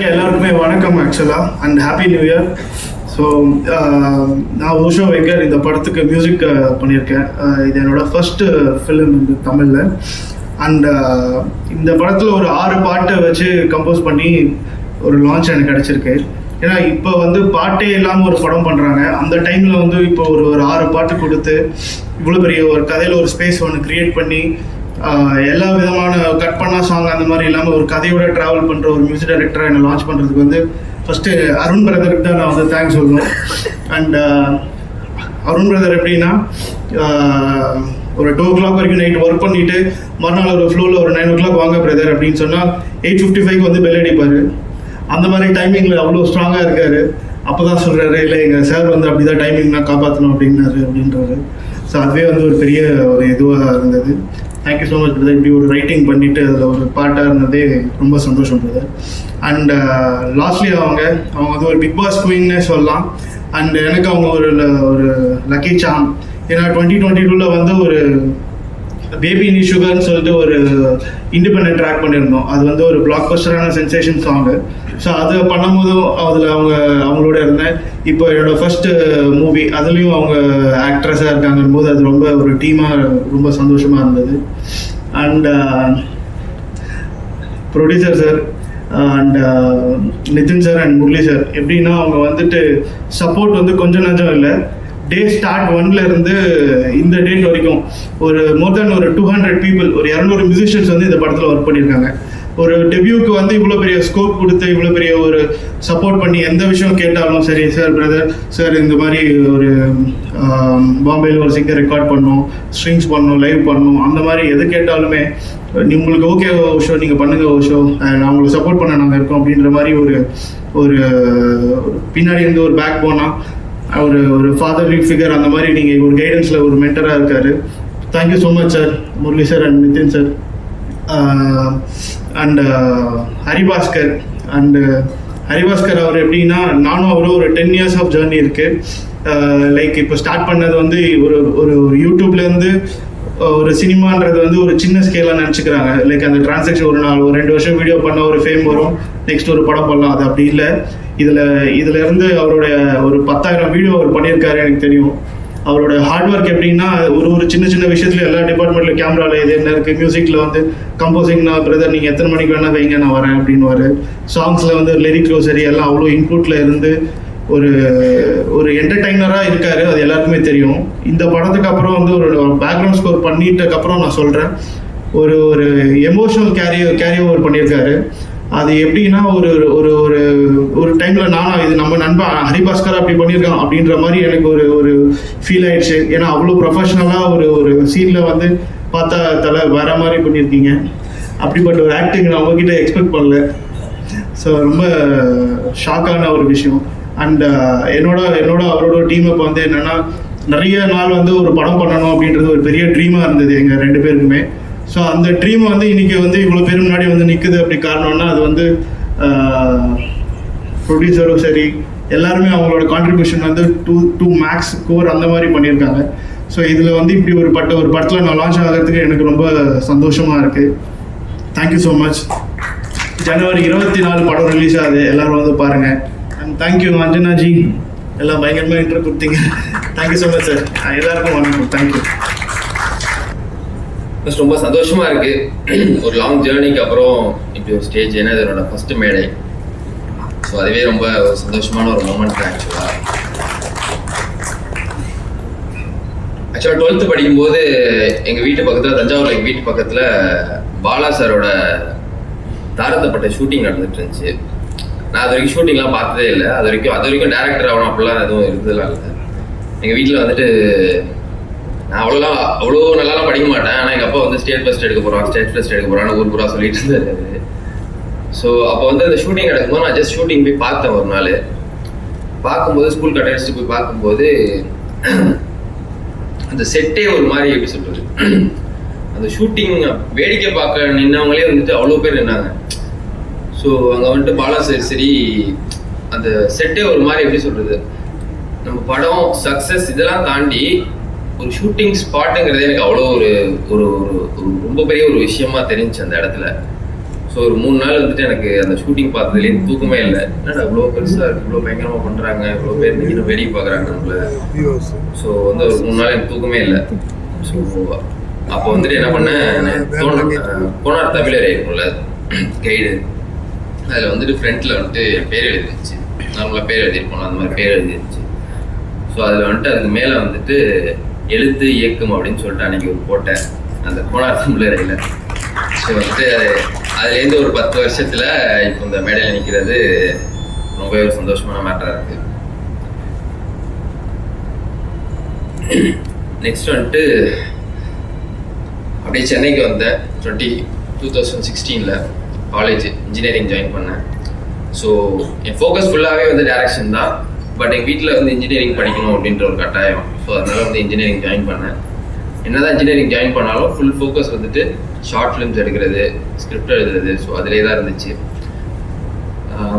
எல்லாருக்குமே வணக்கம் ஆக்சுவலாக and happy new year. So நான் ஓஷோ வெங்கர் இந்த படத்துக்கு மியூசிக் பண்ணியிருக்கேன். இது என்னோட ஃபர்ஸ்ட் ஃபிலிம் இந்த தமிழில். அண்ட் இந்த படத்தில் ஒரு 6 பாட்டை வச்சு கம்போஸ் பண்ணி ஒரு லான்ச் எனக்கு கிடச்சிருக்கு. ஏன்னா இப்போ வந்து பாட்டே இல்லாமல் ஒரு படம் பண்ணுறாங்க. அந்த டைமில் வந்து இப்போ ஒரு 6 பாட்டு கொடுத்து இவ்வளோ பெரிய ஒரு கதையில் ஒரு ஸ்பேஸ் ஒன்று க்ரியேட் பண்ணி எல்லா விதமான கட் பண்ணா சாங் அந்த மாதிரி இல்லாமல் ஒரு கதையோட ட்ராவல் பண்ணுற ஒரு மியூசிக் டைரக்டராக என்னை லான்ச் பண்ணுறதுக்கு வந்து ஃபஸ்ட்டு அருண் பிரதருக்கு தான் நான் வந்து தேங்க்ஸ் சொல்லணும். அண்ட் அருண் பிரதர் எப்படின்னா ஒரு 2 o'clock வரைக்கும் நைட் ஒர்க் பண்ணிவிட்டு மறுநாள் ஒரு ஃப்ளோவில் ஒரு 9 o'clock வாங்க பிரதர் அப்படின்னு சொன்னால் 8:55 வந்து பெல் அடிப்பார். அந்த மாதிரி டைமிங்கில் அவ்வளோ ஸ்ட்ராங்காக இருக்கார். அப்போ தான் சொல்கிறாரு, இல்லை எங்கள் சார் வந்து அப்படி தான் டைமிங்னா காப்பாற்றணும் அப்படின்றாரு. ஸோ அதுவே வந்து ஒரு பெரிய ஒரு இதுவாக இருந்தது. Thank you so much brother. இப்படி ஒரு ரைட்டிங் பண்ணிவிட்டு அதில் ஒரு பாட்டாக இருந்ததே ரொம்ப சந்தோஷம் பிரதர். அண்ட் லாஸ்ட்லி அவங்க வந்து ஒரு பிக் பாஸ் குயின்னே சொல்லலாம். அண்ட் எனக்கு அவங்க ஒரு லக்கி சாம். ஏன்னா 2022 வந்து ஒரு பேபி நீ சுகர்னு சொல்லிட்டு ஒரு இண்டிபெண்டன்ட் ட்ராக் பண்ணியிருந்தோம். அது வந்து ஒரு பிளாக் பஸ்டரான சென்சேஷன் சாங்கு. ஸோ அதை பண்ணும்போதும் அதில் அவங்களோட இருந்தேன். இப்போ என்னோட ஃபர்ஸ்ட் மூவி அதுலேயும் அவங்க ஆக்ட்ரஸாக இருக்காங்கன்னு போது அது ரொம்ப ஒரு டீமாக ரொம்ப சந்தோஷமாக இருந்தது. And producer sir and Nitin sir and Murali sir எப்படின்னா அவங்க வந்துட்டு சப்போர்ட் வந்து கொஞ்சம் நஞ்சம் இல்லை. டே ஸ்டார்ட் 1ல இருந்து இந்த டேட் வரைக்கும் ஒரு மோர் தேன் ஒரு 200 பீப்புள், ஒரு 200 மியூசிஷியன்ஸ் வந்து இந்த படத்தில் ஒர்க் பண்ணியிருக்காங்க. ஒரு டெபியூக்கு வந்து இவ்வளோ பெரிய ஸ்கோப் கொடுத்து இவ்வளோ பெரிய ஒரு சப்போர்ட் பண்ணி எந்த விஷயம் கேட்டாலும் சரி, சார் பிரதர் சார் இந்த மாதிரி ஒரு பாம்பேயில் ஒரு சிங்கர் ரெக்கார்ட் பண்ணணும், ஸ்ட்ரிங்ஸ் பண்ணணும், லைவ் பண்ணணும், அந்த மாதிரி எது கேட்டாலுமே உங்களுக்கு ஓகே ஓஷோ நீங்கள் பண்ணுங்க ஓஷோ, நான் உங்களுக்கு சப்போர்ட் பண்ண நாங்கள் இருக்கோம் அப்படின்ற மாதிரி ஒரு பின்னாடி இருந்து ஒரு பேக் போனால் ஒரு ஃபாதர்லி ஃபிகர் அந்த மாதிரி நீங்கள் ஒரு கைடன்ஸில் ஒரு மென்டராக இருக்கார். Thank you so much sir, Murali sir and Nitin sir. And Haribhaskar Haribhaskar அவர் எப்படின்னா நானும் அவரும் ஒரு 10 years ஆஃப் ஜேர்னி இருக்குது. லைக் இப்போ ஸ்டார்ட் பண்ணது வந்து ஒரு யூடியூப்லேருந்து ஒரு சினிமான்றது வந்து ஒரு சின்ன ஸ்கேலாக நினச்சிக்கிறாங்க. லைக் அந்த டிரான்சாக்ஷன் ஒரு 2 வருஷம் வீடியோ பண்ண ஒரு ஃபேம் வரும், நெக்ஸ்ட் ஒரு படம் பண்ணலாம். அது அப்படி இல்லை. இதில் இருந்து அவருடைய ஒரு 10,000 வீடியோ அவர் பண்ணியிருக்காரு. எனக்கு தெரியும் அவரோட ஹார்ட் ஒர்க் எப்படின்னா ஒரு சின்ன விஷயத்துல எல்லா டிபார்ட்மெண்ட்லையும் கேமராவில் இது என்ன இருக்குது, மியூசிக்கில் வந்து கம்போசிங்னா பிரதர் நீங்கள் எத்தனை மணிக்கு வேணால் வைங்க நான் வரேன் அப்படின்னு. சாங்ஸில் வந்து லிரிக்லோ சரி எல்லாம் அவ்வளோ இன்புட்டில் இருந்து ஒரு என்டர்டைனராக இருக்காரு. அது எல்லாருக்குமே தெரியும். இந்த படத்துக்கு அப்புறம் வந்து ஒரு பேக்ரவுண்ட் ஸ்கோர் பண்ணிட்டதுக்கப்புறம் நான் சொல்கிறேன், ஒரு எமோஷனல் கேரி ஓவர் பண்ணியிருக்காரு. அது எப்படின்னா ஒரு டைமில் நானும் இது நம்ம நண்பன் ஹரிபாஸ்கர் அப்படி பண்ணியிருக்கான் அப்படின்ற மாதிரி எனக்கு ஒரு ஃபீல் ஆயிடுச்சு. ஏன்னா அவ்வளோ ப்ரொஃபஷ்னலாக ஒரு சீனில் வந்து பார்த்தா வேற மாதிரி பண்ணியிருக்கீங்க. அப்படிப்பட்ட ஒரு ஆக்டிங் நான் உங்ககிட்ட எக்ஸ்பெக்ட் பண்ணல. ஸோ ரொம்ப ஷாக்கான ஒரு விஷயம். அண்ட் என்னோட அவரோட டீம் இப்போ வந்து என்னென்னா நிறைய நாள் வந்து ஒரு படம் பண்ணணும் அப்படின்றது ஒரு பெரிய ட்ரீமாக இருந்தது எங்கள் 2 பேருக்குமே. ஸோ அந்த ட்ரீம் வந்து இன்றைக்கி வந்து இவ்வளோ பேர் முன்னாடி வந்து நிற்குது. அப்படி காரணம்னா அது வந்து ப்ரொடியூசரும் சரி எல்லாருமே அவங்களோட கான்ட்ரிபியூஷன் வந்து டூ மேக்ஸ் கோர் அந்த மாதிரி பண்ணியிருக்காங்க. ஸோ இதில் வந்து இப்படி ஒரு படத்தில் நான் லான்ச் ஆகிறதுக்கு எனக்கு ரொம்ப சந்தோஷமாக இருக்குது. Thank you so much. ஜனவரி 24 படம் ரிலீஸ் ஆகுது, எல்லோரும் வந்து பாருங்கள். அண்ட் தேங்க்யூ அஞ்சனாஜி, எல்லாம் பயங்கரமாக இன்ட்ரோ கொடுத்தீங்க. Thank you so much sir. எல்லாருக்கும் வணக்கம். தேங்க்யூ. ரொம்ப சந்தோஷமா இருக்கு. ஒரு லாங் ஜேர்னிக்கு அப்புறம் இப்படி ஒரு ஸ்டேஜ், ஏன்னா இதோட ஃபர்ஸ்ட் மேடை. ஸோ அதுவே ரொம்ப சந்தோஷமான ஒரு மூமெண்ட். ஆக்சுவலாக 12th படிக்கும்போது எங்கள் வீட்டு பக்கத்தில், தஞ்சாவூரில் எங்கள் வீட்டு பக்கத்தில் பாலா சாரோட தாரத்தப்பட்ட ஷூட்டிங் நடந்துட்டு இருந்துச்சு. நான் அது வரைக்கும் ஷூட்டிங்லாம் பார்த்ததே இல்லை. அது வரைக்கும் டேரக்டர் ஆகணும் அப்படிலாம் எதுவும் இருந்ததுலாம் இல்லை. எங்கள் வீட்டில் வந்துட்டு நான் அவ்வளோ நல்லாலாம் படிக்க மாட்டேன். ஆனால் எங்கள் அப்பா வந்து ஸ்டேட் ஃபர்ஸ்ட் எடுக்க போகிறான்னு ஊர் பூரா சொல்லிட்டு இருந்தாரு. ஸோ அப்போ வந்து அந்த ஷூட்டிங் நடக்கும்போது நான் ஜஸ்ட் ஷூட்டிங் போய் பார்த்தேன். ஒரு நாள் பார்க்கும்போது ஸ்கூல் கட் அடிச்சுட்டு போய் பார்க்கும்போது அந்த செட்டே ஒரு மாதிரி எப்படி சொல்றது, அந்த ஷூட்டிங் வேடிக்கை பார்க்க நின்னவங்களே வந்துட்டு அவ்வளோ பேர் நின்னாங்க. ஸோ அங்கே வந்துட்டு பாலா சரி அந்த செட்டே ஒரு மாதிரி எப்படி சொல்றது, நம்ம படம் சக்ஸஸ் இதெல்லாம் தாண்டி ஒரு ஷூட்டிங் ஸ்பாட்டுங்கிறது எனக்கு அவ்வளோ ஒரு ரொம்ப பெரிய ஒரு விஷயமா தெரிஞ்சு அந்த இடத்துல. ஸோ ஒரு 3 நாள் வந்துட்டு எனக்கு அந்த ஷூட்டிங் பார்த்ததுலேருந்து தூக்கமே இல்லை. என்னடா இவ்வளோ பெருசாக இருக்குது, இவ்வளோ பயங்கரமாக பண்ணுறாங்க, இவ்வளோ பேர் இன்னும் வேடிக்கை பார்க்குறாங்க நம்மள. ஸோ வந்து ஒரு 3 நாள் எனக்கு தூக்கமே இல்லை. ஸோ அப்போ வந்துட்டு என்ன பண்ணேன், கோனார் தமிழர் இருக்கும்ல கைடு, அதில் வந்துட்டு ஃப்ரண்ட்டில் வந்துட்டு பேர் எழுதிருந்துச்சு. நார்மலாக பேர் எழுதியிருப்போம், அந்த மாதிரி பேர் எழுதிருந்துச்சு. ஸோ அதில் வந்துட்டு அதுக்கு மேலே வந்துட்டு எழுத்து இயக்கம் அப்படின்னு சொல்லிட்டு அன்றைக்கி ஒரு போட்டேன் அந்த கோனார் தமிழரையில். ஸோ வந்துட்டு அதுலேருந்து ஒரு 10 வருஷத்தில் இப்போ இந்த மேடையில் நிற்கிறது ரொம்பவே ஒரு சந்தோஷமான மேட்டராக இருக்குது. நெக்ஸ்ட் வந்துட்டு அப்படியே சென்னைக்கு வந்தேன் 2016 காலேஜ் இன்ஜினியரிங் ஜாயின் பண்ணேன். ஸோ என் ஃபோக்கஸ் ஃபுல்லாகவே வந்து டைரக்ஷன் தான். பட் எங்கள் வீட்டில் வந்து இன்ஜினியரிங் படிக்கணும் அப்படின்ற ஒரு கட்டாயம். ஸோ அதனால் வந்து இன்ஜினியரிங் ஜாயின் பண்ணேன். என்னதான் இன்ஜினியரிங் ஜாயின் பண்ணாலும் ஃபுல் ஃபோக்கஸ் வந்துட்டு ஷார்ட் ஃபிலிம்ஸ் எடுக்கிறது, ஸ்கிரிப்ட் எழுதுறது. ஸோ அதிலே தான் இருந்துச்சு.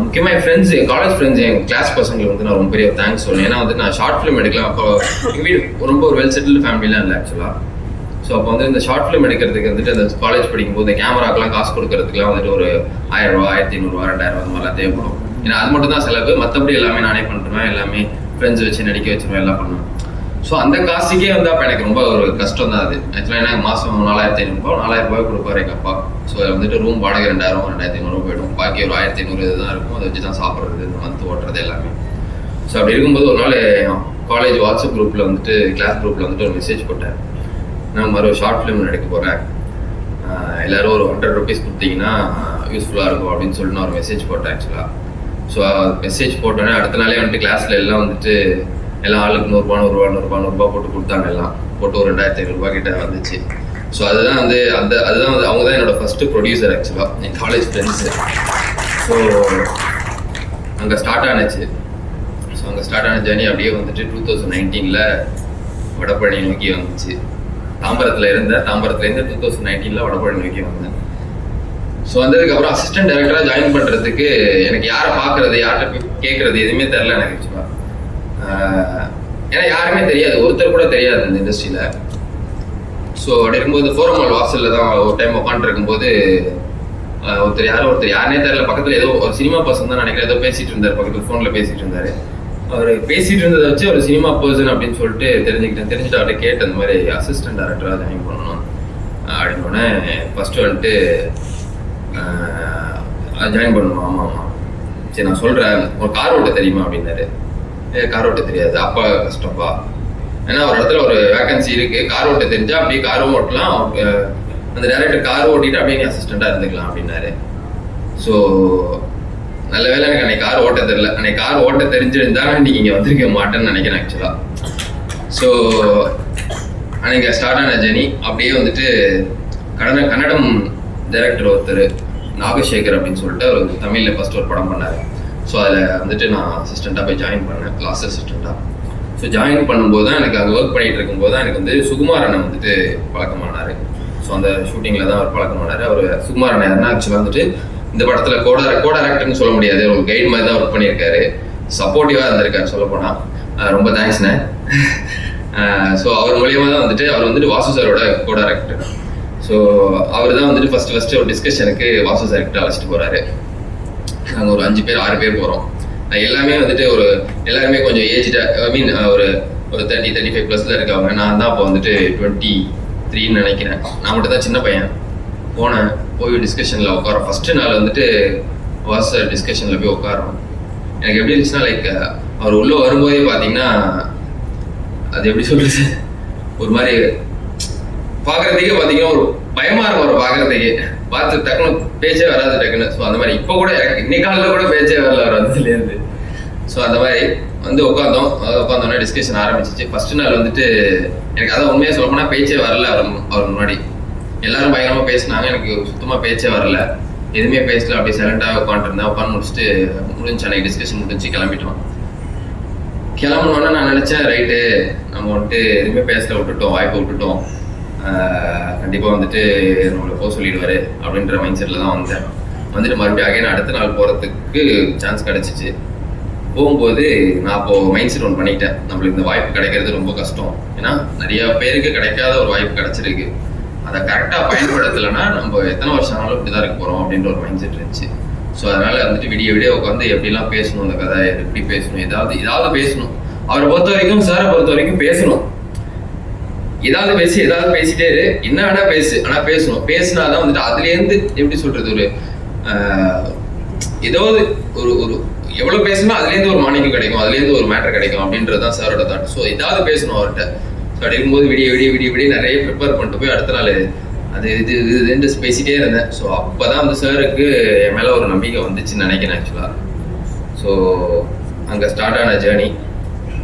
முக்கியமாக என் ஃப்ரெண்ட்ஸ், என் காலேஜ் ஃப்ரெண்ட்ஸ், என் கிளாஸ் பசங்களுக்கு வந்து நான் ரொம்ப பெரிய தேங்க்ஸ் சொல்லணும். ஏன்னா வந்து நான் ஷார்ட் ஃபிலிம் எடுக்கலாம். அப்போ எங்கள் வீடு ரொம்ப ஒரு வெல் செட்டில்டு ஃபேமிலிலாம் இல்லை ஆக்சுவலாக. ஸோ அப்போ வந்து இந்த ஷார்ட் ஃபிலிம் எடுக்கிறதுக்கு வந்துட்டு அந்த காலேஜ் படிக்கும்போது கேமராக்கெலாம் காசு கொடுக்கறதுக்குலாம் வந்துட்டு ஒரு 1000 ரூபா, 1500 ரூபா, 2000 ரூபா அந்த மாதிரிலாம் தேவைப்படும். ஏன்னா அது மட்டும் தான் செலவு, மற்றபடி எல்லாமே நானே பண்ணுறேன். எல்லாமே ஃப்ரெண்ட்ஸ் வச்சு நடிக்க வச்சுருவேன், எல்லாம் பண்ணுவேன். ஸோ அந்த காசுக்கே வந்து அப்போ எனக்கு ரொம்ப ஒரு கஷ்டம் தான் அது. ஆக்சுவலாக எனக்கு மாதம் 4500 ரூபா, 4000 ரூபாய் கொடுப்பாரு எங்கள் அப்பா. ஸோ அதில் வந்துட்டு ரூம் வாடகை 2000, 2500 போயிடும். பாக்கி ஒரு 1500 இதுதான் இருக்கும். அதை வச்சு தான் சாப்பிட்றது, இந்த மந்த் ஓட்டுறது எல்லாமே. ஸோ அப்படி இருக்கும்போது ஒரு நாள் காலேஜ் வாட்ஸ்அப் குரூப்பில் வந்துட்டு, கிளாஸ் குரூப்பில் வந்துட்டு ஒரு மெசேஜ் போட்டேன், நான் மறு ஷார்ட் ஃபிலிம் நடிக்க போகிறேன், எல்லோரும் ஒரு 100 rupees கொடுத்தீங்கன்னா யூஸ்ஃபுல்லாக இருக்கும் அப்படின்னு சொல்லிட்டு நான் ஒரு மெசேஜ் போட்டேன் ஆக்சுவலாக. ஸோ மெசேஜ் போட்டோன்னே அடுத்த நாளே வந்துட்டு கிளாஸில் எல்லாம் வந்துட்டு எல்லாம் ஆளுக்கு 100 ரூபா, 100 ரூபா போட்டு கொடுத்தாங்க. எல்லாம் போட்டு ஒரு 2500 ரூபா கிட்ட வந்துச்சு. ஸோ அதுதான் வந்து அதுதான் வந்து அவங்க தான் என்னோட ஃபர்ஸ்ட் ப்ரொடியூசர் ஆக்சுவலாக, என் காலேஜ் ஃப்ரெண்ட்ஸு. ஸோ அங்கே ஸ்டார்ட் ஆனிச்சு. ஸோ அங்கே ஸ்டார்ட் ஆன ஜேர்னி அப்படியே வந்துட்டு 2019 வடபழனி நோக்கி வந்துச்சு. தாம்பரத்துலேருந்து 2019 வடபழனி நோக்கி வந்தேன். ஸோ வந்ததுக்கப்புறம் அசிஸ்டன்ட் டைரக்டராக ஜாயின் பண்ணுறதுக்கு எனக்கு யாரை பார்க்குறது, யார்கிட்ட கேட்குறது எதுவுமே தெரில எனக்கு ஆக்சுவலாக. ஏன்னா யாருமே தெரியாது, ஒருத்தர் கூட தெரியாது இந்த இண்டஸ்ட்ரியில். ஸோ அப்படி இருக்கும்போது ஃபோரமால் வாசலில் தான் ஒரு டைம் உட்காந்துருக்கும்போது ஒருத்தர் யாருனே தெரியல, பக்கத்தில் ஏதோ ஒரு சினிமா பர்சன் தான் நினைக்கிறேன், ஏதோ பேசிகிட்டு இருந்தார், பக்கத்தில் ஃபோனில் பேசிகிட்டு இருந்தார். அவர் பேசிகிட்டு இருந்ததை வச்சு ஒரு சினிமா பர்சன் அப்படின்னு சொல்லிட்டு தெரிஞ்சுட்டு அவர்கிட்ட கேட்டு அந்த மாதிரி அசிஸ்டன்ட் டைரக்டராக ஜாயின் பண்ணணும் அப்படின்னோடனே ஃபஸ்ட்டு வந்துட்டு ஜாயின் பண்ணணும். ஆமாம் சரி நான் சொல்கிறேன், ஒரு கார் ஓட்ட தெரியுமா அப்படின்னாரு. கார் ஓட்ட தெரியாது, அப்பா கஷ்டப்பா, ஏன்னா ஒரு இடத்துல ஒரு வேகன்சி இருக்குது, கார் ஓட்ட தெரிஞ்சா அப்படியே காரும் ஓட்டலாம், அந்த டைரக்டர் கார் ஓட்டிட்டு அப்படியே நீ அசிஸ்டண்ட்டாக இருந்துக்கலாம் அப்படின்னாரு. ஸோ நல்ல வேலை எனக்கு அன்னைக்கு கார் ஓட்ட தெரியல. அன்னைக்கு கார் ஓட்ட தெரிஞ்சிருந்தா இன்னைக்கு இங்கே வந்திருக்க மாட்டேன்னு நினைக்கிறேன் ஆக்சுவலாக. ஸோ அன்னைக்கு ஸ்டார்ட் ஆன ஜெனி அப்படியே வந்துட்டு கன்னடம் டைரக்டர் ஒருத்தர் நாகசேகர் அப்படின்னு சொல்லிட்டு அவர் தமிழில் ஃபர்ஸ்ட் ஒரு படம் பண்ணார். ஸோ அதில் வந்துட்டு நான் அசிஸ்டண்ட்டாக போய் ஜாயின் பண்ணேன், கிளாஸ் அசிஸ்டண்ட்டாக. ஸோ ஜாயின் பண்ணும்போது தான் எனக்கு அங்கே ஒர்க் பண்ணிகிட்டு இருக்கும்போது தான் எனக்கு வந்து சுகுமார் அண்ணன் வந்துட்டு பழக்கமானார். ஸோ அந்த ஷூட்டிங்கில் தான் அவர் பழக்கமானார். அவர் சுகுமார் அண்ணன் யாருன்னா ஆக்சுவலாக வந்துட்டு இந்த படத்தில் கோ டைரக்டர்னு சொல்ல முடியாது, ஒரு கைடு மாதிரி தான் ஒர்க் பண்ணியிருக்காரு, சப்போர்ட்டிவாக இருந்திருக்காரு சொல்லப்போனால். ரொம்ப தேங்க்ஸ்ண்ணே. ஸோ அவர் மூலியமாக தான் வந்துட்டு அவர் வந்துட்டு வாசு சாரோட கோ டைரக்டர். ஸோ அவர் தான் வந்துட்டு ஃபஸ்ட்டு ஒரு டிஸ்கஷனுக்கு வாசு சார்கிட்ட அழைச்சிட்டு போகிறாரு. நாங்கள் ஒரு 5 பேர் 6 பேர் போகிறோம். எல்லாமே வந்துட்டு எல்லாருமே கொஞ்சம் ஏஜ்டாக, ஒரு 30-35+ இருக்காங்க. நான் தான் அப்போ வந்துட்டு 23 நினைக்கிறேன். நான் மட்டும் தான் சின்ன பையன். போய் டிஸ்கஷனில் உட்காரோம். ஃபஸ்ட்டு நாள் வந்துட்டு வாசு சார் டிஸ்கஷனில் போய் உட்காரோம். எனக்கு எப்படி இருந்துச்சுன்னா லைக் அவர் உள்ளே வரும்போதே பார்த்தீங்கன்னா அது எப்படி சொல்றது, ஒரு மாதிரி பார்க்குறதுக்கே பார்த்தீங்கன்னா ஒரு பயமாக இருக்கும். அவர் பார்க்குறதுக்கே பார்த்து டக்குன்னு பேச்சே வராது டக்குன்னு. ஸோ அந்த மாதிரி இப்போ கூட எனக்கு இன்னைக்கு காலையில் கூட பேச்சே வரல அவர் வந்ததுலேருந்து. ஸோ அந்த மாதிரி வந்து உட்காந்தோன்னே டிஸ்கஷன் ஆரம்பிச்சிச்சு. ஃபஸ்ட்டு நாள் வந்துட்டு எனக்கு அதான் உண்மையாக சொல்லப்போனால் பேச்சே வரல. அவர் முன்னாடி எல்லாரும் பயங்கரமாக பேசினாங்க, எனக்கு சுத்தமாக பேச்சே வரல, எதுவுமே பேசல. அப்படியே சைலண்டாக உட்காந்துருந்தேன். உட்காந்து முடிஞ்சு அன்னைக்கு டிஸ்கஷன் முடிஞ்சு கிளம்பிட்டோம். கிளம்புனோன்னே நான் நினச்சேன் ரைட்டு நம்ம வந்துட்டு எதுவுமே பேசல, வாய்ப்பை விட்டுட்டோம், கண்டிப்பாக வந்துட்டு நம்மளை போக சொல்லிடுவார் அப்படின்ற மைண்ட் செட்டில் தான் வந்துட்டு மறுபடியும் அகைன் அடுத்த நாள் போகிறதுக்கு சான்ஸ் கிடச்சிச்சு. போகும்போது நான் அப்போது மைண்ட் செட் ஒன்று பண்ணிக்கிட்டேன், நம்மளுக்கு இந்த வாய்ப்பு கிடைக்கிறது ரொம்ப கஷ்டம், ஏன்னா நிறையா பேருக்கு கிடைக்காத ஒரு வாய்ப்பு கிடச்சிருக்கு. அதை கரெக்டாக பயன்படுத்தலைன்னா நம்ம எத்தனை வருஷம் ஆனாலும் இப்படி தான் இருக்க போகிறோம் அப்படின்ற ஒரு மைண்ட் செட் இருந்துச்சு. ஸோ அதனால வந்துட்டு விடிய விடிய உட்காந்து எப்படிலாம் பேசணும், அந்த கதை எப்படி பேசணும், ஏதாவது பேசணும். அவரை பொறுத்த வரைக்கும், சாரை பொறுத்த வரைக்கும் பேசணும். ஏதாவது பேசிட்டே இரு, என்ன வேணா பேசு, ஆனால் பேசணும். பேசினாதான் வந்துட்டு அதுலேருந்து எப்படி சொல்றது, ஒரு ஏதாவது ஒரு ஒரு எவ்வளோ பேசணும் அதுலேருந்து ஒரு மாணிக்கம் கிடைக்கும், அதுலேருந்து ஒரு மேட்டர் கிடைக்கும் அப்படின்றது தான் சாரோட தாட். ஸோ ஏதாவது பேசணும் அவர்கிட்ட. ஸோ அப்படி இருக்கும்போது விடிய நிறைய ப்ரிப்பேர் பண்ணிட்டு போய் அடுத்த நாள் அது இது பேசிட்டே இருந்தேன். ஸோ அப்போ தான் வந்து சாருக்கு என் மேலே ஒரு நம்பிக்கை வந்துச்சுன்னு நினைக்கிறேன் ஆக்சுவலாக. ஸோ அங்கே ஸ்டார்ட் ஆன ஜேர்னி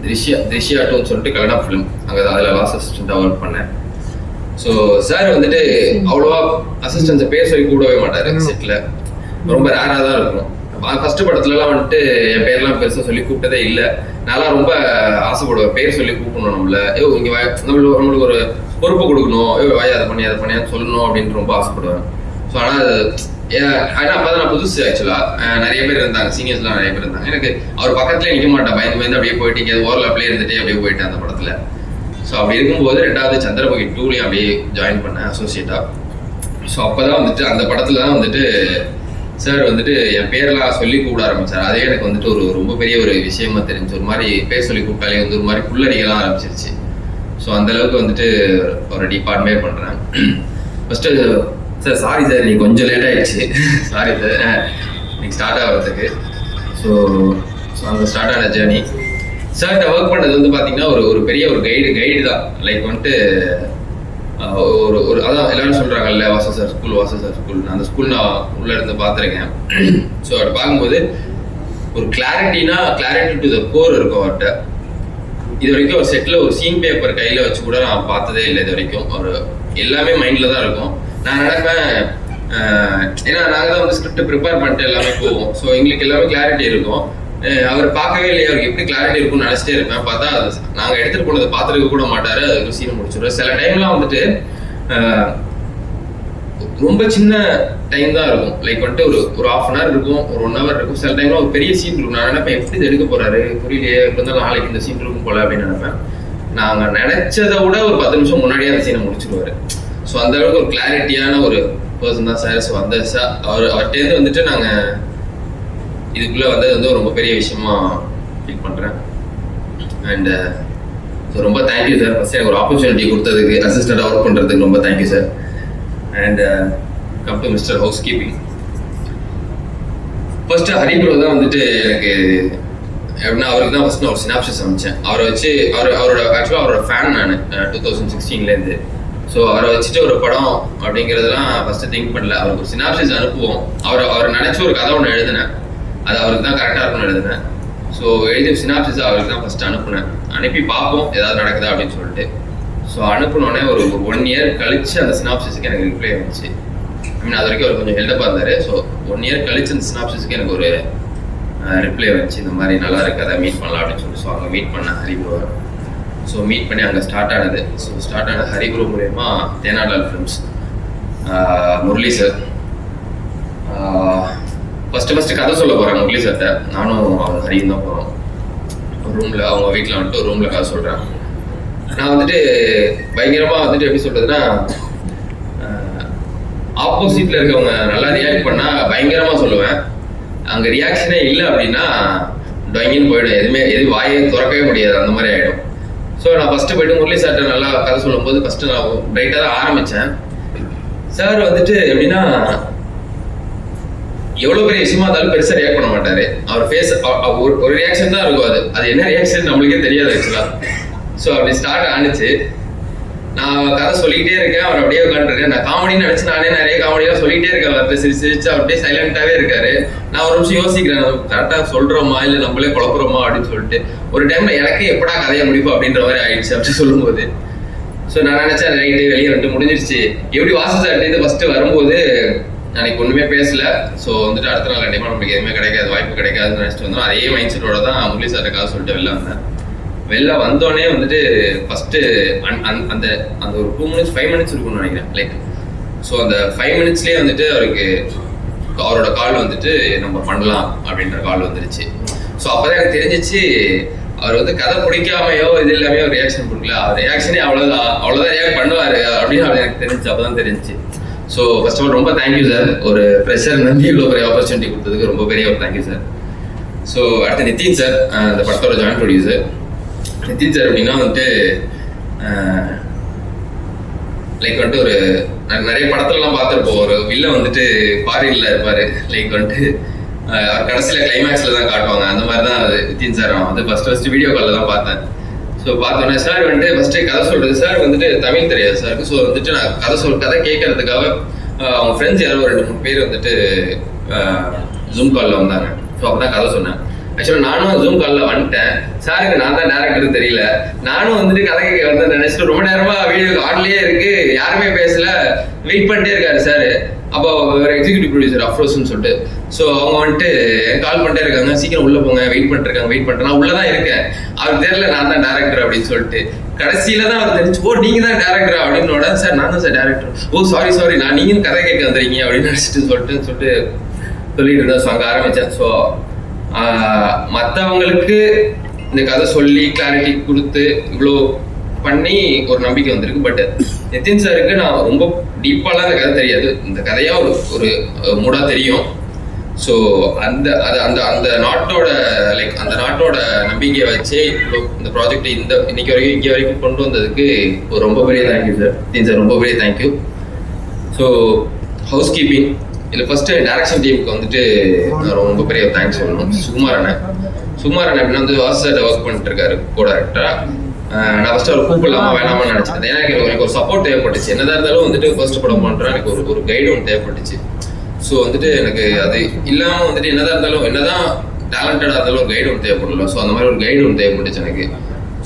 திருஷ்யா 2ன்னு சொல்லிட்டு கன்னடா ஃபிலிம், அங்கே அதில் லாஸ்ட் அசிஸ்டண்ட்டாக ஒர்க் பண்ணேன். ஸோ சார் வந்துட்டு அவ்வளோவா அசிஸ்டன்ஸை பேர் சொல்லி கூடவே மாட்டார் செட்டில், ரொம்ப ரேராக தான் இருக்கும். ஃபர்ஸ்ட் படத்துலலாம் வந்துட்டு என் பேர்லாம் பெருசாக சொல்லி கூப்பிட்டதே இல்லை. நான்லாம் ரொம்ப ஆசைப்படுவேன் பேர் சொல்லி கூப்பிடணும், நம்மள இங்கே நம்மளுக்கு ஒரு பொறுப்பு கொடுக்கணும், அதை பண்ணியான்னு சொல்லணும் அப்படின்னு ரொம்ப ஆசைப்படுவேன். ஸோ ஆனால் அப்போ தான் நான் புதுசு ஆக்சுவலாக நிறைய பேர் இருந்தாங்க, சீனியர்ஸ்லாம் நிறைய பேர் இருந்தாங்க. எனக்கு அவர் பக்கத்துலேயே நிற்க மாட்டேன், பயந்து அப்படியே போயிட்டு இங்கே ஓரளவுலேயே இருந்துட்டு அப்படியே போயிட்டேன் அந்த படத்தில். ஸோ அப்படி இருக்கும்போது 2வது சந்திரமுகி 2லையும் அப்படியே ஜாயின் பண்ணேன் அசோசியேட்டாக. ஸோ அப்போ தான் வந்துட்டு அந்த படத்தில் தான் வந்துட்டு சார் வந்துட்டு என் பேரெல்லாம் சொல்லி கூப்பிட ஆரம்பிச்சார். அதே எனக்கு வந்துட்டு ஒரு ரொம்ப பெரிய ஒரு விஷயமா தெரிஞ்சு, ஒரு மாதிரி பேர் சொல்லி கூப்பிட்டாலே வந்து ஒரு மாதிரி புல்லடிக்கலாம் ஆரம்பிச்சிருச்சு. ஸோ அந்த அளவுக்கு வந்துட்டு ஒரு டிபார்ட்மெண்ட் பண்ணுறேன். ஃபர்ஸ்ட்டு சார் சாரி சார், நீங்கள் கொஞ்சம் லேட் ஆகிடுச்சு, சாரி சார் நீங்கள் ஸ்டார்ட் ஆகிறதுக்கு. ஸோ அங்கே ஸ்டார்ட் ஆன ஜேர்னி. சார்கிட்ட ஒர்க் பண்ணது வந்து பார்த்தீங்கன்னா ஒரு பெரிய ஒரு கைடு தான். லைக் வந்துட்டு ஒரு அதான் எல்லாரும் சொல்கிறாங்கல்ல, வாசல் சார் ஸ்கூல், அந்த ஸ்கூல் நான் உள்ளே இருந்து பார்த்துருக்கேன். ஸோ அப்படி பார்க்கும்போது ஒரு கிளாரிட்டி டு த கோர் இருக்கும் அவர்கிட்ட. இது வரைக்கும் ஒரு செட்டில் ஒரு சீன் பேப்பர் கையில் வச்சு கூட நான் பார்த்ததே இல்லை இது வரைக்கும். ஒரு எல்லாமே மைண்டில் தான் இருக்கும். நான் நினைப்பேன், ஏன்னா நாங்கள் தான் வந்து ஸ்கிரிப்ட் ப்ரிப்பேர் பண்ணிட்டு எல்லாமே போவோம். ஸோ எங்களுக்கு எல்லாமே கிளாரிட்டி இருக்கும். அவர் பார்க்கவே இல்லையா, அவருக்கு எப்படி கிளாரிட்டி இருக்கும்னு நினச்சிட்டே இருப்பேன். பார்த்தா நாங்கள் எடுத்துகிட்டு போனதை பார்த்துருக்க கூட மாட்டார், அதுக்கு சீன் முடிச்சிடுவோம். சில டைம்லாம் வந்துட்டு ரொம்ப சின்ன டைம் தான் இருக்கும். லைக் வந்துட்டு ஒரு ½ hour இருக்கும், ஒரு 1 hour இருக்கும். சில டைம்ல ஒரு பெரிய சீன் இருக்கும். நான் நினைப்பேன் எப்படி இது எடுக்க போறாரு புரியலையே, எப்படி இருந்தாலும் நாளைக்கு இந்த சீன் இருக்கும் போல அப்படின்னு நினைப்பேன். நாங்கள் நினைச்சதை விட ஒரு 10 நிமிஷம் முன்னாடியே அந்த சீனை முடிச்சிருவாரு. ஸோ அந்த அளவுக்கு ஒரு கிளாரிட்டியான ஒரு பர்சன் தான் சார். ஸோ அந்த அவர்கிட்டேருந்து வந்துட்டு நாங்கள் இதுக்குள்ளே வந்தது வந்து ரொம்ப பெரிய விஷயமா ஃபீல் பண்ணுறேன். அண்ட் ஸோ ரொம்ப தேங்க்யூ சார். ஃபஸ்ட் எனக்கு ஒரு ஆப்பர்ச்சுனிட்டி கொடுத்ததுக்கு, அசிஸ்டண்டாக ஒர்க் பண்ணுறதுக்கு ரொம்ப thank you sir. And come to mister house keeping. First Hari bro தான் வந்துட்டு எனக்கு எப்படின்னா, அவருக்கு தான் ஃபர்ஸ்ட் நான் ஒரு சினாப்சிஸ் அமைச்சேன். அவரை வச்சு அவரோட ஆக்சுவலாக அவரோட ஃபேன் நான் 2016 ஸோ அவரை வச்சுட்டு ஒரு படம் அப்படிங்கிறதுலாம் ஃபர்ஸ்ட் திங்க் பண்ணல. அவருக்கு ஒரு சினாப்சிஸ் அனுப்புவோம். அவர் நினைச்ச ஒரு கதை ஒன்று எழுதினேன், அது அவருக்கு தான் கரெக்டாக இருக்கும்னு எழுதினேன். ஸோ எழுதி சினாப்சிஸ் அவருக்கு தான் ஃபர்ஸ்ட் அனுப்புனேன். அனுப்பி பார்ப்போம் ஏதாவது நடக்குதா அப்படின்னு சொல்லிட்டு. ஸோ அனுப்பினோடனே ஒரு 1 year கழிச்சு அந்த சினாப்சிஸுக்கு எனக்கு ரிப்ளை வந்துச்சு. ஐ மீன் அது வரைக்கும் அவர் கொஞ்சம் ஹெல்டப்பாக இருந்தார். ஸோ 1 year கழிச்சு அந்த சினாப்சிஸுக்கு எனக்கு ஒரு ரிப்ளை வந்துச்சு, இந்த மாதிரி நல்லா இருக்கு, அதை மீட் பண்ணலாம் அப்படின்னு சொல்லி. ஸோ அங்கே மீட் பண்ணேன் ஹரிப்ரோ. ஸோ மீட் பண்ணி அங்கே ஸ்டார்ட் ஆனது. ஸோ ஸ்டார்ட் ஆனது ஹரிப்ரோ மூலயமா தேனாலால் ஃபிலிம்ஸ், முரளி சார். ஃபஸ்ட்டு கதை சொல்ல போகிறேன் முரளி சார்கிட்ட. நானும் அவங்க ஹரியும் தான் போகிறோம். ஒரு ரூமில், அவங்க வீட்டில் வந்துட்டு ஒரு ரூமில் கதை சொல்கிறேன். நான் வந்துட்டு பயங்கரமாக வந்துட்டு எப்படி சொல்கிறதுன்னா, ஆப்போசிட்டில் இருக்கவங்க நல்லா ரியாக்ட் பண்ணால் பயங்கரமாக சொல்லுவேன். அங்கே ரியாக்ஷனே இல்லை அப்படின்னா டொங்கின்னு போயிடும், எது வாயை திறக்கவே முடியாது, அந்த மாதிரி ஆகிடும். ஸோ நான் ஃபஸ்ட்டு போய்ட்டு முரளி சார்கிட்ட நல்லா கதை சொல்லும்போது ஃபஸ்ட்டு நான் பிரைட்டாக தான் ஆரம்பித்தேன். சார் வந்துட்டு எப்படின்னா, எவ்வளோ பெரிய விஷயமா இருந்தாலும் பெருசாக ரியாக்ட் பண்ண மாட்டார். அவர் ஃபேஸ் ஒரு ரியாக்ஷன் தான் இருக்கும், அது என்ன ரியாக்ஷன் நம்மளுக்கே தெரியாது ஆக்சுவலாக. ஸோ அப்படி ஸ்டார்ட் ஆனிச்சு. நான் கதை சொல்லிக்கிட்டே இருக்கேன், அவர் அப்படியே உட்காந்துருக்கேன். நான் காமெடின்னு நினச்சி நானே நிறைய காமெடியாக சொல்லிகிட்டே இருக்கேன். அவர்கிட்ட சிரிச்சு அப்படியே சைலண்டாகவே இருக்காரு. நான் ஒரு நிமிஷம் யோசிக்கிறேன், நம்ம கரெக்டாக சொல்கிறோமா இல்லை நம்மளே குழப்புறோமா அப்படின்னு சொல்லிட்டு. ஒரு டைம்ல எனக்கு எப்படா கதையை முடிப்போம் அப்படின்ற மாதிரி ஆயிடுச்சு அப்படி சொல்லும்போது. ஸோ நான் நினச்சேன் ரைட்டு வெளியே வந்துட்டு முடிஞ்சிருச்சு. எப்படி வாசு சார்ட்டு ஃபஸ்ட்டு வரும்போது எனக்கு ஒன்றுமே பேசல. ஸோ வந்துட்டு அடுத்த நாள் கண்டிப்பாக நம்மளுக்கு எதுவுமே கிடைக்காது, வாய்ப்பு கிடைக்காதுன்னு நினச்சிட்டு வந்தோம். அதே மைண்ட் செட்டோட தான் முரளி சார்ட்ட கதை சொல்லிட்டு வெளில வந்தேன். வெளில வந்தோடனே வந்துட்டு ஃபஸ்ட்டு அந்த ஒரு 2 minutes 5 minutes இருக்கும்னு நினைக்கிறேன். லைக் ஸோ அந்த 5 minutesலேயே வந்துட்டு அவரோட கால் வந்துட்டு நம்ம பண்ணலாம் அப்படின்ற கால் வந்துருச்சு. ஸோ அப்போ தான் எனக்கு தெரிஞ்சிச்சு அவர் வந்து கதை பிடிக்காமையோ இது எல்லாமே ஒரு ரியாக்ஷன் கொடுக்கல. அவர் ரியாக்ஷனே அவ்வளோதான் ரியாக்ட் பண்ணுவார் அப்படின்னு அவர் எனக்கு தெரிஞ்சு அப்போதான் தெரிஞ்சு. ஸோ ஃபர்ஸ்ட் ஆஃப் ஆல் ரொம்ப தேங்க்யூ சார். ஒரு ப்ரெஷர் நம்பி இவ்வளோ பெரிய ஆப்பர்ச்சுனிட்டி கொடுத்ததுக்கு ரொம்ப பெரிய ஒரு தேங்க்யூ சார். ஸோ அடுத்து நிதின் சார், இந்த படத்தோட ஜாயின்ட் ப்ரொடியூசர். நிதின் சார் அப்படின்னா வந்துட்டு லைக் வந்துட்டு ஒரு நிறைய படத்துலலாம் பார்த்துருப்போம். ஒரு வில்ல வந்துட்டு ஃபாரின்ல இருப்பாரு. லைக் வந்துட்டு அவர் கடைசியில் கிளைமேக்ஸ்ல தான் காட்டுவாங்க. அந்த மாதிரி தான் அது நிதின் சார். நான் வந்து ஃபர்ஸ்ட் வீடியோ காலில் தான் பார்த்தேன். ஸோ பார்த்தோன்னே சார் வந்துட்டு ஃபர்ஸ்ட் கதை சொல்றது. சார் வந்துட்டு தமிழ் தெரியாது சாருக்கு. ஸோ வந்துட்டு நான் கதை கேட்கறதுக்காக அவங்க ஃப்ரெண்ட்ஸ் யாரோ 2-3 பேர் வந்துட்டு ஜூம் காலில் வந்தாங்க. ஸோ அப்பதான் கதை சொன்னேன். ஆக்சுவலாக நானும் ஜூம் காலில் வந்துட்டேன். சாருக்கு நான் தான் டேரக்டர் தெரியல. நானும் வந்துட்டு கதை கேட்க வந்து நினைச்சிட்டு ரொம்ப நேரமா வீடியோ ஆன்லயே இருக்கு, யாருமே பேசல, வெயிட் பண்ணிட்டே இருக்காரு சார். அப்போ ஒரு எக்ஸிக்யூட்டிவ் ப்ரொடியூசர் அஃப்ரோஸ்ன்னு சொல்லிட்டு, ஸோ அவங்க வந்துட்டு கால் பண்ணிட்டே இருக்காங்க, சீக்கிரம் உள்ள போங்க, வெயிட் பண்ணிட்டு நான் உள்ளதான் இருக்கேன், அவருக்கு தெரியல நான் தான் டேரக்டர் அப்படின்னு சொல்லிட்டு. கடைசியில தான் அவர் தெரிஞ்சு, ஓ நீங்க தான் டேரக்டர் அப்படின்னு. சார் நான் தான் சார் டேரக்டர். ஓ சாரி நான் நீங்க கதை கேட்க வந்துறீங்க அப்படின்னு நினைச்சிட்டு சொல்லிட்டு இருந்தேன். ஸோ அங்கே ஆரம்பிச்சேன். ஸோ மற்றவங்களுக்கு இந்த கதை சொல்லி கிளாரிட்டி கொடுத்து இவ்வளோ பண்ணி ஒரு நம்பிக்கை வந்திருக்கு. பட் நிதின் சாருக்கு நான் ரொம்ப டீப்பாலாம் இந்த கதை தெரியாது. இந்த கதையா ஒரு மூடா தெரியும். ஸோ அந்த நாட்டோட அந்த நாட்டோட நம்பிக்கையை வச்சே இவ்வளோ இந்த ப்ராஜெக்ட் இன்னைக்கு வரைக்கும் இங்கே வரைக்கும் கொண்டு வந்ததுக்கு ஒரு ரொம்ப பெரிய தேங்க்யூ சார். நிதின் சார் ரொம்ப பெரிய தேங்க்யூ. ஸோ ஹவுஸ் கீப்பிங் இதில் ஃபர்ஸ்ட் டைரக்ஷன் டீமுக்கு வந்துட்டு நான் ரொம்ப பெரிய தேங்க்ஸ் சொல்லணும். சுகுமார் அண்ணன் அப்படின்னா வந்து வாசு சார் ஒர்க் பண்ணிட்டு இருக்காரு கோ டைரக்டரா. நான் ஃபர்ஸ்ட் அவர் கூப்பிடலாமா வேணாமான்னு நினைச்சேன். ஏன்னா எனக்கு ஒரு சப்போர்ட் தேவைப்பட்டுச்சு. என்னதான் இருந்தாலும் வந்துட்டு ஃபர்ஸ்ட் படம் பண்றேன், எனக்கு ஒரு கைடு ஒன்று தேவைப்பட்டுச்சு. ஸோ வந்துட்டு எனக்கு அது இல்லாமல் வந்துட்டு என்னதான் டேலண்டடா இருந்தாலும் ஒரு கைடு ஒன்று தேவைப்படல. ஸோ அந்த மாதிரி ஒரு கைடு ஒன்று தேவைப்பட்டுச்சு எனக்கு.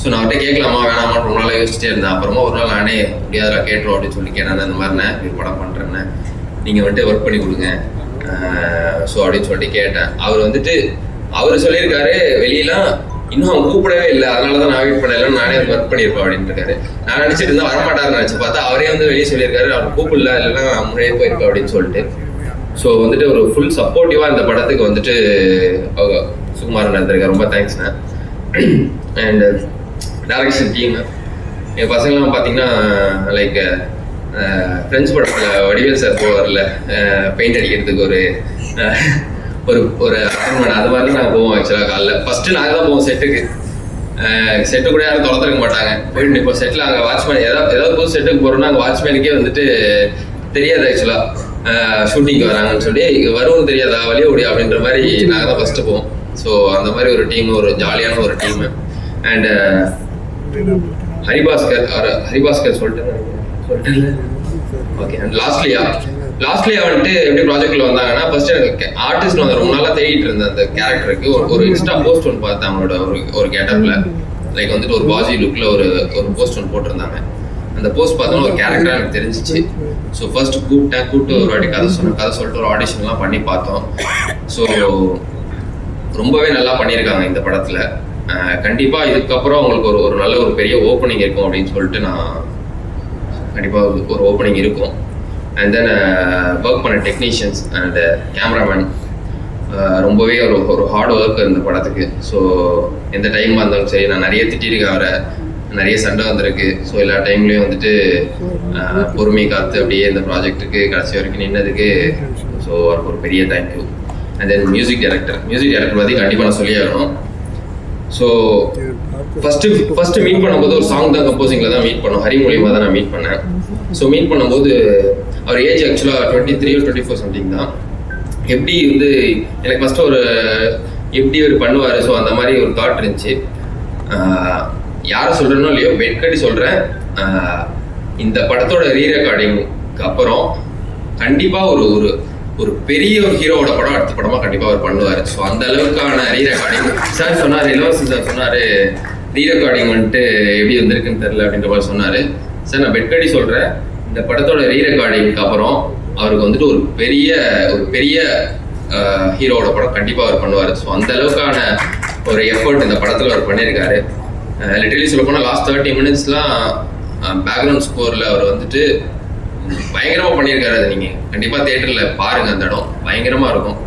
ஸோ நான் அவர்கிட்ட கேட்கலாமா வேணாமான்னு ரொம்ப நாளாக யோசிச்சிட்டே இருந்தேன். அப்புறமா ஒரு நாள் நானே முடியாத கேட்டுரும் அப்படின்னு சொல்லி கேட்டேன். அந்த மாதிரிண்ணே ஒரு படம் பண்றேன்னு நீங்கள் வந்துட்டு ஒர்க் பண்ணி கொடுங்க ஸோ அப்படின்னு சொல்லிட்டு கேட்டேன். அவர் சொல்லியிருக்காரு வெளியெல்லாம் இன்னும் அவன் கூப்பிடவே இல்லை, அதனாலதான் நான் வெயிட் பண்ணல, நானே ஒர்க் பண்ணியிருப்பேன் அப்படின்னு இருக்காரு. நான் நினைச்சிட்டு இருந்தா வரமாட்டாருன்னு நினைச்சு பார்த்தா அவரே வந்து வெளியே சொல்லியிருக்காரு அவர் கூப்பிடல, இல்லைன்னா நான் முன்னாடியே போயிருப்பேன் அப்படின்னு சொல்லிட்டு. ஸோ வந்துட்டு ஒரு ஃபுல் சப்போர்ட்டிவா இந்த படத்துக்கு வந்துட்டு சுகுமாரன் இருந்திருக்காரு. ரொம்ப தேங்க்ஸ்ண்ணே. அண்ட் டைரக்ஷன் டீம் என் பசங்களாம் பார்த்தீங்கன்னா லைக் ஃப்ரெண்ட்ஸ் படத்தில் வடிவேல் சார் போவார்ல பெயிண்ட் அடிக்கிறதுக்கு ஒரு அப்பார்ட்மெண்ட், அது மாதிரி நாங்கள் போவோம். ஆக்சுவலாக காலைல ஃபர்ஸ்ட் நாங்கள் தான் போவோம் செட்டு கூட யாரும் திறந்துருக்க மாட்டாங்க. போயிட்டு இப்போ செட்டில் அங்கே வாட்ச்மேன் ஏதாவது புது செட்டுக்கு போகிறோம்னா அங்கே வாட்ச்மேனுக்கே வந்துட்டு தெரியாது ஆக்சுவலாக ஷூட்டிங்க்கு வராங்கன்னு சொல்லி, வருவோம் தெரியாதா வழிய ஓடி அப்படின்ற மாதிரி நாங்கள் தான் ஃபர்ஸ்ட் போவோம். ஸோ அந்த மாதிரி ஒரு டீம், ஒரு ஜாலியான ஒரு டீம். அண்ட் ஹரிபாஸ்கர் சொல்லிட்டு ஓகே. அண்ட் லாஸ்ட்லியா வந்துட்டு எப்படி ப்ராஜெக்ட்ல வந்தாங்கன்னா ஃபர்ஸ்ட் எனக்கு ஆர்டிஸ்ட் வந்து ரொம்ப நாளா தேடிட்டு இருந்தேன் அந்த கேரக்டருக்கு. ஒரு இன்ஸ்டா போஸ்ட் ஒன்று பார்த்தேன் அவங்களோட ஒரு கெட்டப்ல, லைக் வந்துட்டு ஒரு பாஜி லுக்ல ஒரு போஸ்ட் ஒன்று போட்டிருந்தாங்க. அந்த போஸ்ட் பார்த்தோன்னா ஒரு கேரக்டரா எனக்கு தெரிஞ்சிச்சு. ஸோ ஃபர்ஸ்ட் கூப்பிட்டு ஒரு வாட்டி கதை சொல்லிட்டு ஒரு ஆடிஷன்லாம் பண்ணி பார்த்தோம். ஸோ ரொம்பவே நல்லா பண்ணியிருக்காங்க இந்த படத்துல. கண்டிப்பா இதுக்கப்புறம் அவங்களுக்கு ஒரு நல்ல ஒரு பெரிய ஓப்பனிங் இருக்கும் அப்படின்னு சொல்லிட்டு நான் கண்டிப்பாக ஒரு ஓப்பனிங் இருக்கும். அண்ட் தென் ஒர்க் பண்ண டெக்னீஷியன்ஸ் அண்ட் கேமராமேன் ரொம்பவே ஒரு ஹார்ட் ஒர்க் இந்த படத்துக்கு. ஸோ எந்த டைம் வந்தாலும் சரி, நான் நிறைய திட்டிருக்கேன் அவரை, நிறைய சண்டை வந்திருக்கு. ஸோ எல்லா டைம்லேயும் வந்துட்டு பொறுமை காத்து அப்படியே இந்த ப்ராஜெக்ட்டுக்கு கடைசி வரைக்கும் நின்னதுக்கு ஸோ அவருக்கு ஒரு பெரிய thank you. And then music director பற்றி கண்டிப்பாக நான் சொல்லி ஆகணும். ஸோ ஃபர்ஸ்ட் மீட் பண்ணும்போது ஒரு சாங் தான் கம்போசிங்கில் தான் மீட் பண்ணோம். ஹரி மூலியமாக தான் நான் மீட் பண்ணேன். ஸோ மீட் பண்ணும்போது அவர் ஏஜ் ஆக்சுவலாக 23 or 24 சம்திங் தான். எப்படி வந்து எனக்கு ஃபர்ஸ்ட் எப்படி ஒரு பண்ணுவார், ஸோ அந்த மாதிரி ஒரு தாட் இருந்துச்சு. யாரை சொல்கிறேனோ இல்லையோ வெட்கடி சொல்கிறேன், இந்த படத்தோட ரீரெக்கார்டிங்க்கு அப்புறம் கண்டிப்பாக ஒரு பெரிய ஒரு ஹீரோவோட படம் அடுத்த படமாக கண்டிப்பாக அவர் பண்ணுவார். ஸோ அந்த அளவுக்கான ரீரெக்கார்டிங் சார் சொன்னார். இளவரசன் சார் சொன்னார் ரீரெக்கார்டிங் வந்துட்டு எப்படி வந்திருக்குன்னு தெரியல அப்படின்ற மாதிரி சொன்னார். சார் நான் பெட்கடி சொல்கிறேன், இந்த படத்தோட ரீரெக்கார்டிங்க்கு அப்புறம் அவருக்கு வந்துட்டு ஒரு பெரிய ஹீரோவோட படம் கண்டிப்பாக அவர் பண்ணுவார். ஸோ அந்த அளவுக்கான ஒரு எஃபர்ட் இந்த படத்தில் அவர் பண்ணியிருக்காரு. லிட்டரலி சொல்ல போனால் லாஸ்ட் 30 minutesலாம் பேக்ரவுண்ட் ஸ்கோரில் அவர் வந்துட்டு பயங்கரமாக பண்ணியிருக்காரு. அது நீங்கள் கண்டிப்பாக தியேட்டரில் பாருங்கள், அந்த இடம் பயங்கரமாக இருக்கும்.